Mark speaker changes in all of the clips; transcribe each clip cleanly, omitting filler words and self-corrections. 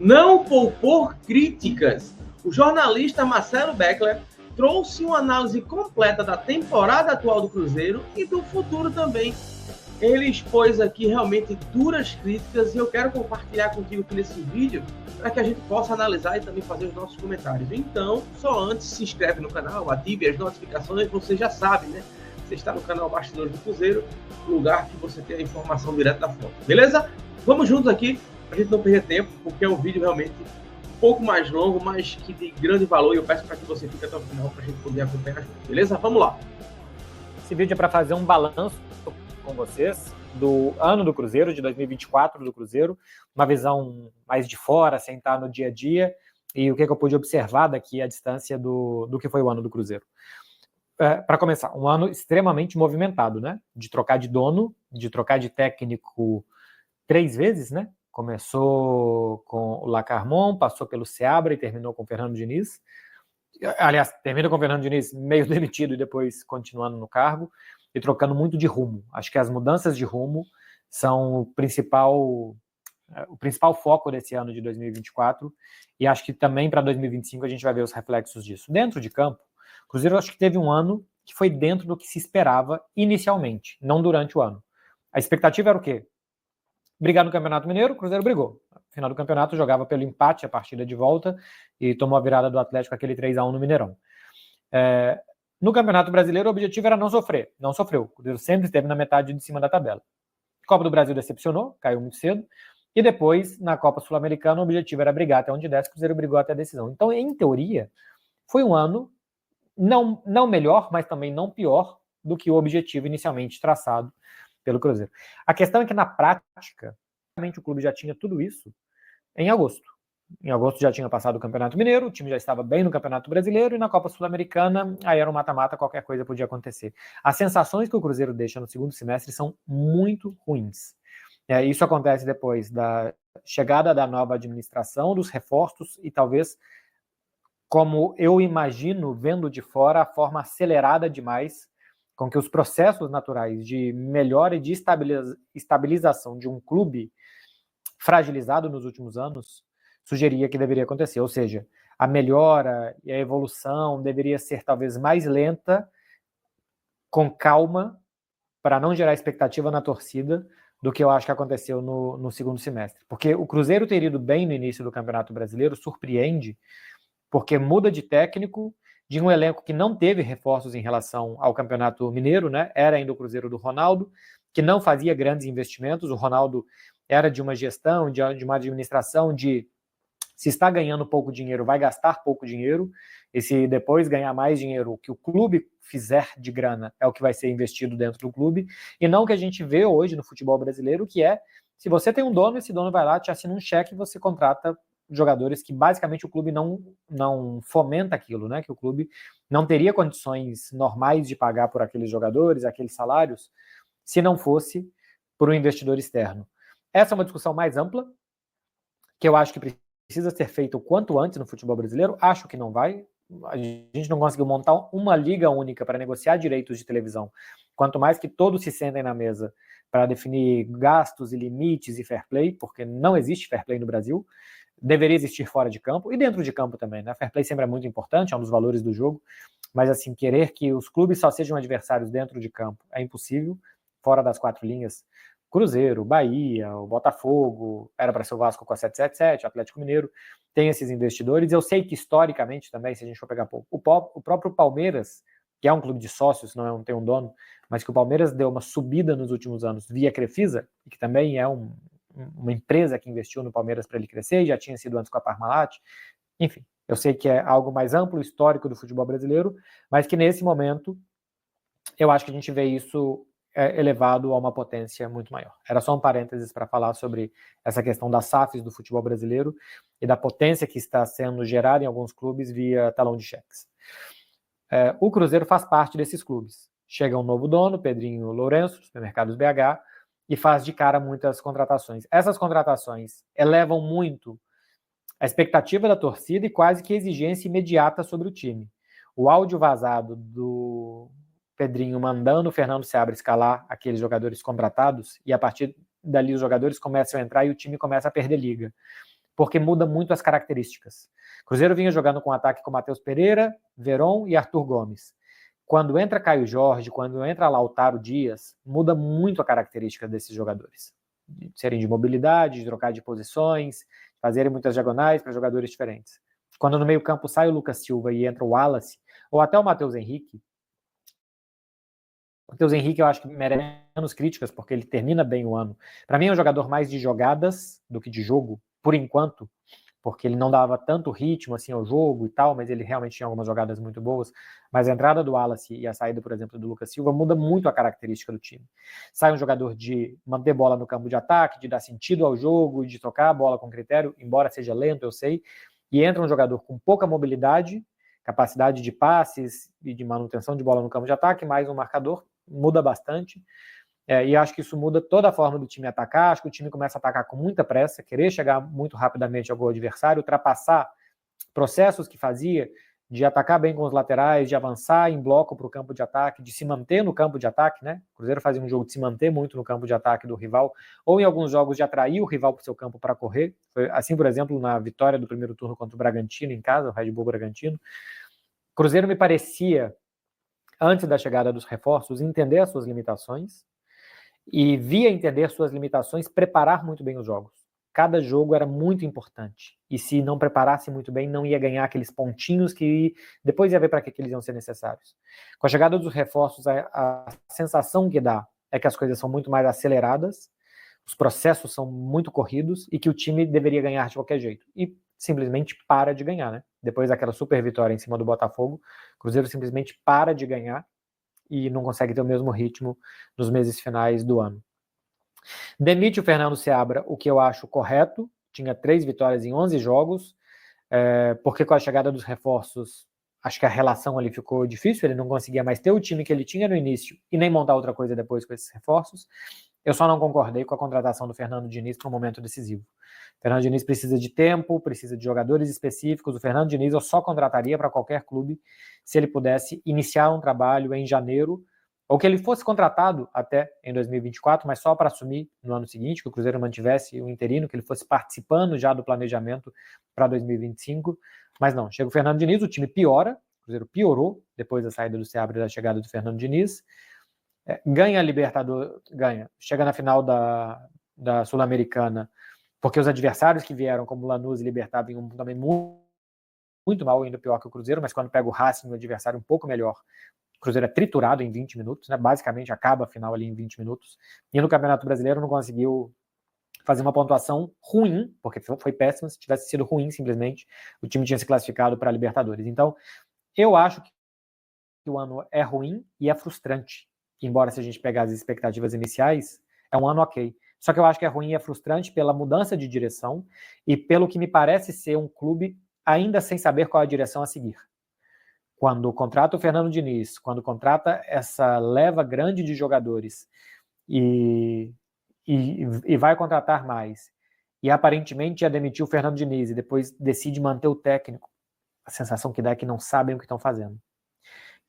Speaker 1: não poupou críticas. O jornalista Marcelo Beckler trouxe uma análise completa da temporada atual do Cruzeiro e do futuro também. Ele expôs aqui realmente duras críticas e eu quero compartilhar contigo aqui nesse vídeo para que a gente possa analisar e também fazer os nossos comentários. Então, só antes, se inscreve no canal, ative as notificações, você já sabe, né? Você está no canal Bastidores do Cruzeiro, lugar que você tem a informação direto da fonte. Beleza? Vamos juntos aqui, para a gente não perder tempo, porque é um vídeo realmente um pouco mais longo, mas que de grande valor, e eu peço para que você fique até o final para a gente poder acompanhar junto. Beleza? Vamos lá.
Speaker 2: Esse vídeo é para fazer um balanço com vocês do ano do Cruzeiro, de 2024 do Cruzeiro, uma visão mais de fora, sem estar no dia a dia, e o que eu pude observar daqui à distância do que foi o ano do Cruzeiro. Para começar, um ano extremamente movimentado, né? De trocar de dono, de trocar de técnico 3 vezes, né? Começou com o Lacarmon, passou pelo Seabra e terminou com o Fernando Diniz. Aliás, termina com o Fernando Diniz meio demitido e depois continuando no cargo e trocando muito de rumo. Acho que as mudanças de rumo são o principal foco desse ano de 2024 e acho que também para 2025 a gente vai ver os reflexos disso. Dentro de campo, o Cruzeiro acho que teve um ano que foi dentro do que se esperava inicialmente, não durante o ano. A expectativa era o quê? Brigar no Campeonato Mineiro, o Cruzeiro brigou. No final do campeonato jogava pelo empate a partida de volta e tomou a virada do Atlético, aquele 3-1 no Mineirão. No Campeonato Brasileiro, o objetivo era não sofrer. Não sofreu. O Cruzeiro sempre esteve na metade de cima da tabela. Copa do Brasil decepcionou, caiu muito cedo. E depois, na Copa Sul-Americana, o objetivo era brigar até onde desse. O Cruzeiro brigou até a decisão. Então, em teoria, foi um ano não melhor, mas também não pior do que o objetivo inicialmente traçado pelo Cruzeiro. A questão é que, na prática, realmente o clube já tinha tudo isso em agosto. Em agosto já tinha passado o Campeonato Mineiro, o time já estava bem no Campeonato Brasileiro e na Copa Sul-Americana, aí era um mata-mata, qualquer coisa podia acontecer. As sensações que o Cruzeiro deixa no segundo semestre são muito ruins. Isso acontece depois da chegada da nova administração, dos reforços e talvez, como eu imagino, vendo de fora, a forma acelerada demais com que os processos naturais de melhora e de estabilização de um clube fragilizado nos últimos anos sugeria que deveria acontecer, ou seja, a melhora e a evolução deveria ser talvez mais lenta, com calma, para não gerar expectativa na torcida do que eu acho que aconteceu no segundo semestre. Porque o Cruzeiro ter ido bem no início do Campeonato Brasileiro surpreende, porque muda de técnico, de um elenco que não teve reforços em relação ao Campeonato Mineiro, né? Era ainda o Cruzeiro do Ronaldo, que não fazia grandes investimentos. O Ronaldo era de uma gestão, de uma administração de se está ganhando pouco dinheiro, vai gastar pouco dinheiro, e se depois ganhar mais dinheiro, o que o clube fizer de grana é o que vai ser investido dentro do clube, e não o que a gente vê hoje no futebol brasileiro, que é, se você tem um dono, esse dono vai lá, te assina um cheque e você contrata jogadores que basicamente o clube não fomenta aquilo, né? Que o clube não teria condições normais de pagar por aqueles jogadores, aqueles salários, se não fosse por um investidor externo. Essa é uma discussão mais ampla, que eu acho que precisa ser feita o quanto antes no futebol brasileiro. Acho que não vai. A gente não conseguiu montar uma liga única para negociar direitos de televisão. Quanto mais que todos se sentem na mesa para definir gastos e limites e fair play, porque não existe fair play no Brasil. Deveria existir fora de campo e dentro de campo também, né? Fair play sempre é muito importante, é um dos valores do jogo, mas assim, querer que os clubes só sejam adversários dentro de campo é impossível, fora das 4 linhas. Cruzeiro, Bahia, o Botafogo, era para ser o Vasco com a 777, o Atlético Mineiro, tem esses investidores. Eu sei que historicamente também, se a gente for pegar o próprio Palmeiras, que é um clube de sócios, não tem um dono, mas que o Palmeiras deu uma subida nos últimos anos via Crefisa, e que também é uma empresa que investiu no Palmeiras para ele crescer, e já tinha sido antes com a Parmalat. Enfim, eu sei que é algo mais amplo, histórico do futebol brasileiro, mas que nesse momento eu acho que a gente vê isso elevado a uma potência muito maior. Era só um parênteses para falar sobre essa questão das SAFs do futebol brasileiro e da potência que está sendo gerada em alguns clubes via talão de cheques. O Cruzeiro faz parte desses clubes. Chega um novo dono, Pedrinho Lourenço, Supermercados BH, e faz de cara muitas contratações. Essas contratações elevam muito a expectativa da torcida e quase que exigência imediata sobre o time. O áudio vazado do Pedrinho mandando o Fernando Seabra escalar aqueles jogadores contratados, e a partir dali os jogadores começam a entrar e o time começa a perder liga. porque muda muito as características. O Cruzeiro vinha jogando com ataque com Matheus Pereira, Veron e Arthur Gomes. Quando entra Caio Jorge, quando entra Lautaro Dias, muda muito a característica desses jogadores. De serem de mobilidade, de trocar de posições, fazerem muitas diagonais para jogadores diferentes. Quando no meio-campo sai o Lucas Silva e entra o Wallace, ou até o Matheus Henrique, eu acho que merece menos críticas, porque ele termina bem o ano. Para mim é um jogador mais de jogadas do que de jogo, por enquanto, porque ele não dava tanto ritmo assim ao jogo e tal, mas ele realmente tinha algumas jogadas muito boas. Mas a entrada do Wallace e a saída, por exemplo, do Lucas Silva muda muito a característica do time. Sai um jogador de manter bola no campo de ataque, de dar sentido ao jogo, de tocar a bola com critério, embora seja lento, eu sei, e entra um jogador com pouca mobilidade, capacidade de passes e de manutenção de bola no campo de ataque, mais um marcador, muda bastante. E acho que isso muda toda a forma do time atacar. Acho que o time começa a atacar com muita pressa, querer chegar muito rapidamente ao gol adversário, ultrapassar processos que fazia de atacar bem com os laterais, de avançar em bloco para o campo de ataque, de se manter no campo de ataque, né? O Cruzeiro fazia um jogo de se manter muito no campo de ataque do rival, ou em alguns jogos de atrair o rival para o seu campo para correr. Foi assim, por exemplo, na vitória do primeiro turno contra o Bragantino em casa, o Red Bull Bragantino. O Cruzeiro me parecia, antes da chegada dos reforços, entender as suas limitações, e via entender suas limitações, preparar muito bem os jogos. Cada jogo era muito importante, e se não preparasse muito bem, não ia ganhar aqueles pontinhos que depois ia ver para que eles iam ser necessários. Com a chegada dos reforços, a sensação que dá é que as coisas são muito mais aceleradas, os processos são muito corridos, e que o time deveria ganhar de qualquer jeito, e simplesmente para de ganhar, né? Depois daquela super vitória em cima do Botafogo, o Cruzeiro simplesmente para de ganhar, e não consegue ter o mesmo ritmo nos meses finais do ano. Demite o Fernando Seabra, o que eu acho correto, tinha 3 vitórias em 11 jogos, porque com a chegada dos reforços, acho que a relação ali ficou difícil, ele não conseguia mais ter o time que ele tinha no início e nem montar outra coisa depois com esses reforços. Eu só não concordei com a contratação do Fernando Diniz para um momento decisivo. O Fernando Diniz precisa de tempo, precisa de jogadores específicos. O Fernando Diniz eu só contrataria para qualquer clube se ele pudesse iniciar um trabalho em janeiro, ou que ele fosse contratado até em 2024, mas só para assumir no ano seguinte, que o Cruzeiro mantivesse o interino, que ele fosse participando já do planejamento para 2025. Mas não, chega o Fernando Diniz, o time piora, o Cruzeiro piorou depois da saída do Seabra e da chegada do Fernando Diniz. Ganha a Libertadores, chega na final da Sul-Americana, porque os adversários que vieram, como Lanús e Libertad, vinham também muito mal, ainda pior que o Cruzeiro, mas quando pega o Racing, o adversário um pouco melhor, o Cruzeiro é triturado em 20 minutos, né? Basicamente acaba a final ali em 20 minutos, e no Campeonato Brasileiro não conseguiu fazer uma pontuação ruim, porque foi péssima. Se tivesse sido ruim, simplesmente, o time tinha se classificado para a Libertadores. Então, eu acho que o ano é ruim e é frustrante, embora se a gente pegar as expectativas iniciais, é um ano ok. Só que eu acho que é ruim e é frustrante pela mudança de direção e pelo que me parece ser um clube ainda sem saber qual é a direção a seguir. Quando contrata o Fernando Diniz, quando contrata essa leva grande de jogadores e vai contratar mais, e aparentemente ia demitir o Fernando Diniz e depois decide manter o técnico, a sensação que dá é que não sabem o que estão fazendo.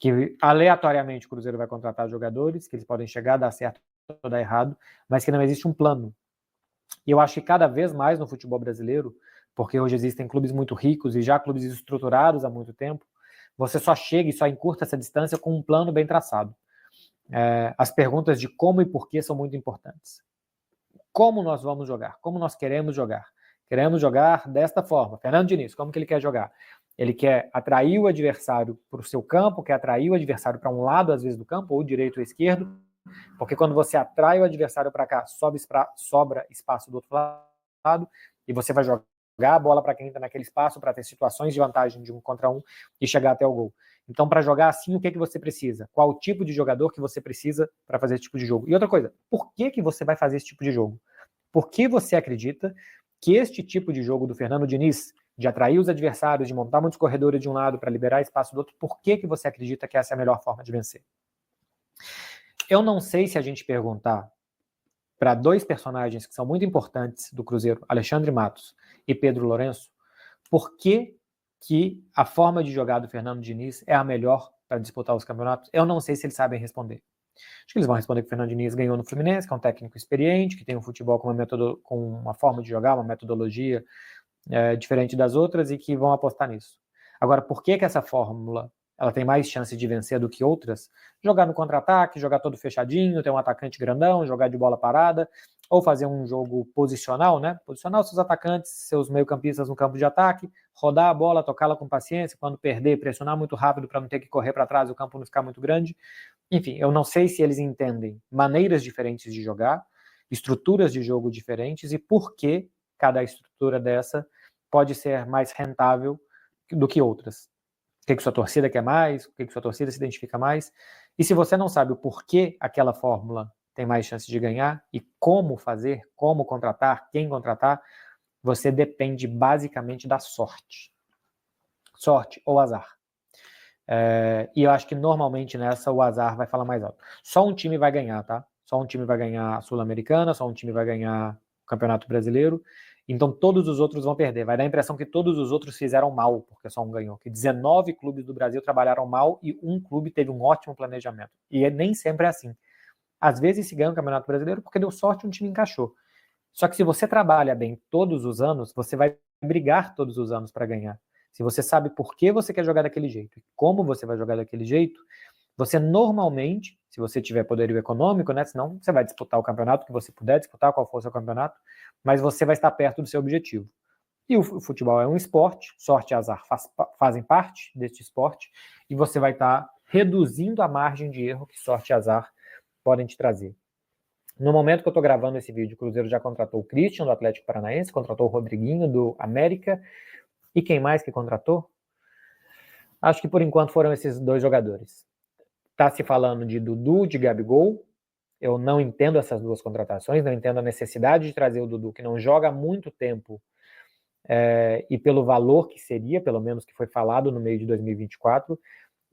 Speaker 2: Que aleatoriamente o Cruzeiro vai contratar jogadores, que eles podem chegar, dar certo ou dar errado, mas que não existe um plano. E eu acho que cada vez mais no futebol brasileiro, porque hoje existem clubes muito ricos e já clubes estruturados há muito tempo, você só chega e só encurta essa distância com um plano bem traçado. As perguntas de como e porquê são muito importantes. Como nós vamos jogar? Como nós queremos jogar? Queremos jogar desta forma. Fernando Diniz, como que ele quer jogar? Ele quer atrair o adversário para o seu campo, quer atrair o adversário para um lado, às vezes, do campo, ou direito ou esquerdo, porque quando você atrai o adversário para cá, sobra espaço do outro lado, e você vai jogar a bola para quem está naquele espaço, para ter situações de vantagem de 1 contra 1 e chegar até o gol. Então, para jogar assim, o que você precisa? Qual o tipo de jogador que você precisa para fazer esse tipo de jogo? E outra coisa, por que você vai fazer esse tipo de jogo? Por que você acredita que este tipo de jogo do Fernando Diniz, de atrair os adversários, de montar muitos corredores de um lado para liberar espaço do outro, por que você acredita que essa é a melhor forma de vencer? Eu não sei se a gente perguntar para 2 personagens que são muito importantes do Cruzeiro, Alexandre Matos e Pedro Lourenço, por que a forma de jogar do Fernando Diniz é a melhor para disputar os campeonatos, eu não sei se eles sabem responder. Acho que eles vão responder que o Fernando Diniz ganhou no Fluminense, que é um técnico experiente, que tem um futebol com uma forma de jogar, uma metodologia diferente das outras e que vão apostar nisso. Agora, por que essa fórmula ela tem mais chance de vencer do que outras? Jogar no contra-ataque, jogar todo fechadinho, ter um atacante grandão, jogar de bola parada, ou fazer um jogo posicional, né? Posicionar os seus atacantes, seus meio-campistas no campo de ataque, rodar a bola, tocá-la com paciência, quando perder, pressionar muito rápido para não ter que correr para trás, o campo não ficar muito grande. Enfim, eu não sei se eles entendem maneiras diferentes de jogar, estruturas de jogo diferentes e por que cada estrutura dessa pode ser mais rentável do que outras. O que sua torcida quer mais, o que sua torcida se identifica mais. E se você não sabe o porquê aquela fórmula tem mais chance de ganhar e como fazer, como contratar, quem contratar, você depende basicamente da sorte. Sorte ou azar. E eu acho que normalmente nessa o azar vai falar mais alto. Só um time vai ganhar, tá? Só um time vai ganhar a Sul-Americana, só um time vai ganhar o Campeonato Brasileiro. Então todos os outros vão perder. Vai dar a impressão que todos os outros fizeram mal, porque só um ganhou. Que 19 clubes do Brasil trabalharam mal e um clube teve um ótimo planejamento. E nem sempre é assim. Às vezes se ganha o Campeonato Brasileiro porque deu sorte e um time encaixou. Só que se você trabalha bem todos os anos, você vai brigar todos os anos para ganhar. Se você sabe por que você quer jogar daquele jeito e como você vai jogar daquele jeito, você normalmente, se você tiver poderio econômico, né, senão você vai disputar o campeonato que você puder disputar, qual for o seu campeonato, mas você vai estar perto do seu objetivo. E o futebol é um esporte, sorte e azar fazem parte deste esporte, e você vai estar reduzindo a margem de erro que sorte e azar podem te trazer. No momento que eu estou gravando esse vídeo, o Cruzeiro já contratou o Christian, do Atlético Paranaense, contratou o Rodriguinho, do América, e quem mais que contratou? Acho que por enquanto foram esses 2 jogadores. Está se falando de Dudu, de Gabigol. Eu não entendo essas 2 contratações, não entendo a necessidade de trazer o Dudu, que não joga há muito tempo, e pelo valor que seria, pelo menos que foi falado no meio de 2024,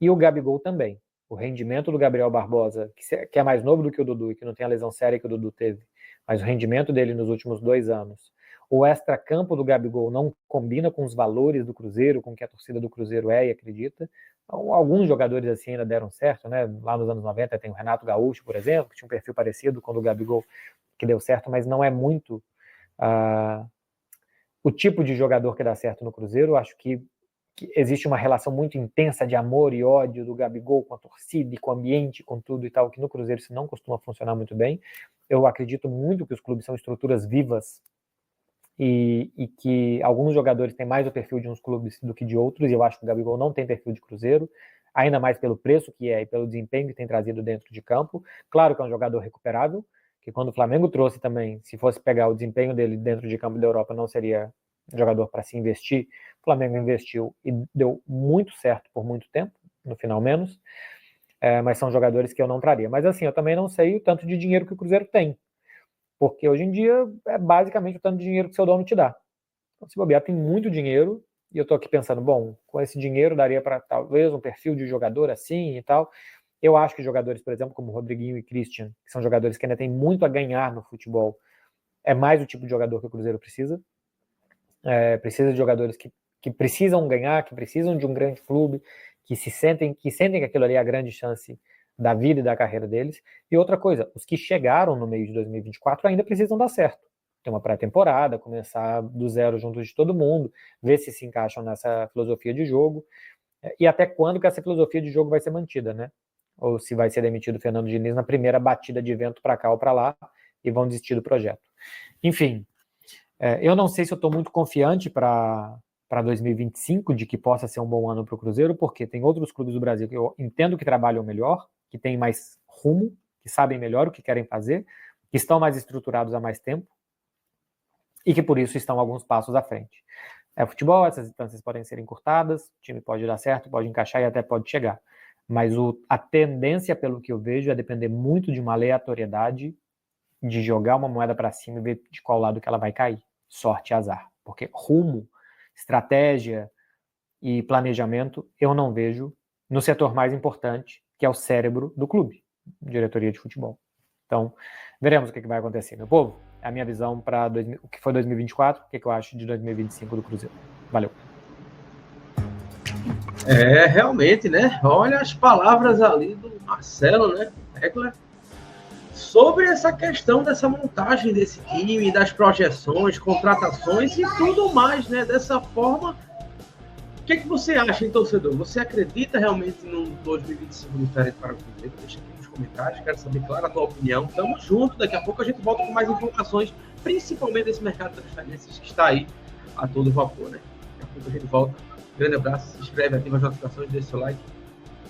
Speaker 2: e o Gabigol também. O rendimento do Gabriel Barbosa, que é mais novo do que o Dudu e que não tem a lesão séria que o Dudu teve, mas o rendimento dele nos últimos 2 anos, o extracampo do Gabigol não combina com os valores do Cruzeiro, com o que a torcida do Cruzeiro é e acredita. Então, alguns jogadores assim ainda deram certo, né? Lá nos anos 90 tem o Renato Gaúcho, por exemplo, que tinha um perfil parecido com o do Gabigol, que deu certo, mas não é muito o tipo de jogador que dá certo no Cruzeiro. Eu acho que existe uma relação muito intensa de amor e ódio do Gabigol com a torcida e com o ambiente, com tudo e tal, que no Cruzeiro isso não costuma funcionar muito bem. Eu acredito muito que os clubes são estruturas vivas e que alguns jogadores têm mais o perfil de uns clubes do que de outros, e eu acho que o Gabigol não tem perfil de Cruzeiro, ainda mais pelo preço que é e pelo desempenho que tem trazido dentro de campo. Claro que é um jogador recuperável, que quando o Flamengo trouxe também, se fosse pegar o desempenho dele dentro de campo da Europa, não seria jogador para se investir. O Flamengo investiu e deu muito certo por muito tempo, no final menos, mas são jogadores que eu não traria. Mas assim, eu também não sei o tanto de dinheiro que o Cruzeiro tem, porque hoje em dia é basicamente o tanto de dinheiro que seu dono te dá. Então, se bobear, tem muito dinheiro, e eu tô aqui pensando, bom, com esse dinheiro daria para talvez um perfil de jogador assim e tal. Eu acho que jogadores, por exemplo, como Rodriguinho e Christian, que são jogadores que ainda têm muito a ganhar no futebol, é mais o tipo de jogador que o Cruzeiro precisa. Precisa de jogadores que precisam ganhar, que precisam de um grande clube, que sentem que aquilo ali é a grande chance da vida e da carreira deles. E outra coisa, os que chegaram no meio de 2024 ainda precisam dar certo. Ter uma pré-temporada, começar do zero junto de todo mundo, ver se encaixam nessa filosofia de jogo, e até quando que essa filosofia de jogo vai ser mantida, né? Ou se vai ser demitido o Fernando Diniz na primeira batida de vento para cá ou para lá, e vão desistir do projeto. Enfim, eu não sei se eu estou muito confiante para 2025 de que possa ser um bom ano para o Cruzeiro, porque tem outros clubes do Brasil que eu entendo que trabalham melhor, que têm mais rumo, que sabem melhor o que querem fazer, que estão mais estruturados há mais tempo e que por isso estão alguns passos à frente. Futebol, essas instâncias podem ser encurtadas, o time pode dar certo, pode encaixar e até pode chegar. Mas a tendência, pelo que eu vejo, é depender muito de uma aleatoriedade, de jogar uma moeda para cima e ver de qual lado que ela vai cair. Sorte e azar. Porque rumo, estratégia e planejamento eu não vejo no setor mais importante, que é o cérebro do clube, diretoria de futebol. Então, veremos o que vai acontecer, meu povo. É a minha visão para o que foi 2024, o que eu acho de 2025 do Cruzeiro. Valeu.
Speaker 1: Realmente, né? Olha as palavras ali do Marcelo, né? Beckler. sobre essa questão dessa montagem desse time, das projeções, contratações e tudo mais, né? Dessa forma, o que você acha, hein, torcedor? Você acredita realmente num 2025 diferente para o Cruzeiro? Deixa aqui nos comentários, quero saber, claro, a tua opinião. Tamo junto, daqui a pouco a gente volta com mais informações, principalmente desse mercado de transferências que está aí a todo vapor, né? Daqui a pouco a gente volta. Grande abraço, se inscreve, ativa as notificações, deixa o seu like.